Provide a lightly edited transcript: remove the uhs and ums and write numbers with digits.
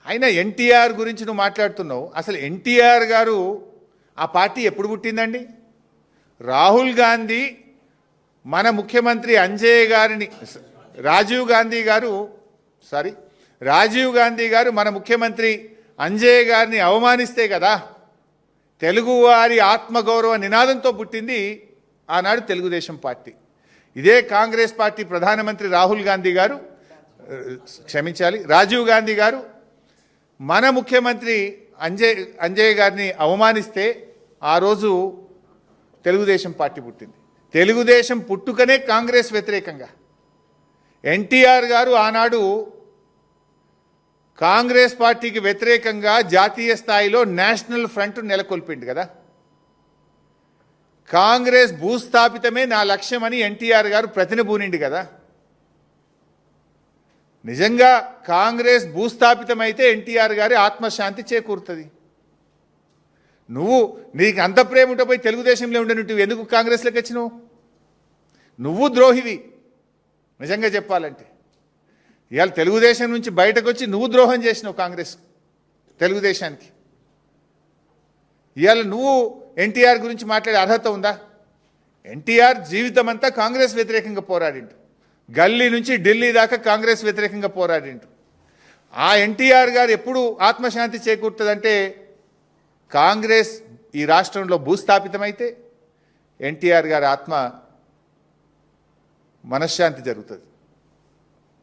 అయినా ఎన్టీఆర్ గురించి నువ్వు మాట్లాడుతున్నావు. అసలు ఎన్టీఆర్ గారు ఆ పార్టీ ఎప్పుడు పుట్టిందండి? రాహుల్ గాంధీ మన ముఖ్యమంత్రి రాజీవ్ గాంధీ గారు మన ముఖ్యమంత్రి అంజయ్ గారిని అవమానిస్తే కదా తెలుగువారి ఆత్మగౌరవ నినాదంతో పుట్టింది ఆనాడు తెలుగుదేశం పార్టీ. ఇదే కాంగ్రెస్ పార్టీ ప్రధానమంత్రి రాజీవ్ గాంధీ గారు మన ముఖ్యమంత్రి అంజయ్ గారిని అవమానిస్తే ఆ రోజు తెలుగుదేశం పార్టీ పుట్టింది. తెలుగుదేశం పుట్టుకనే కాంగ్రెస్ వ్యతిరేకంగా. ఎన్టీఆర్ గారు ఆనాడు కాంగ్రెస్ పార్టీకి వ్యతిరేకంగా జాతీయ స్థాయిలో నేషనల్ ఫ్రంట్ నెలకొల్పిండు కదా. కాంగ్రెస్ భూస్థాపితమే నా లక్ష్యమని ఎన్టీఆర్ గారు ప్రతినబూనిండు కదా. నిజంగా కాంగ్రెస్ భూస్థాపితమైతే ఎన్టీఆర్ గారి ఆత్మశాంతి చేకూరుతుంది. నీకు అంత ప్రేమ ఉంటే పోయి తెలుగుదేశంలో ఉండను, ఎందుకు కాంగ్రెస్లోకి వచ్చినావు? నువ్వు ద్రోహివి నిజంగా చెప్పాలంటే. ఇవాళ తెలుగుదేశం నుంచి బయటకు వచ్చి నువ్వు ద్రోహం చేసినావు తెలుగుదేశానికి. ఇవాళ నువ్వు ఎన్టీఆర్ గురించి మాట్లాడే అర్హత ఉందా? ఎన్టీఆర్ జీవితం అంతా కాంగ్రెస్ వ్యతిరేకంగా పోరాడిండు. గల్లీ నుంచి ఢిల్లీ దాకా కాంగ్రెస్ వ్యతిరేకంగా పోరాడిండు. ఆ ఎన్టీఆర్ గారు ఎప్పుడు ఆత్మశాంతి చేకూరుతుందంటే కాంగ్రెస్ ఈ రాష్ట్రంలో భూస్థాపితమైతే ఎన్టీఆర్ గారి మనశ్శాంతి జరుగుతుంది.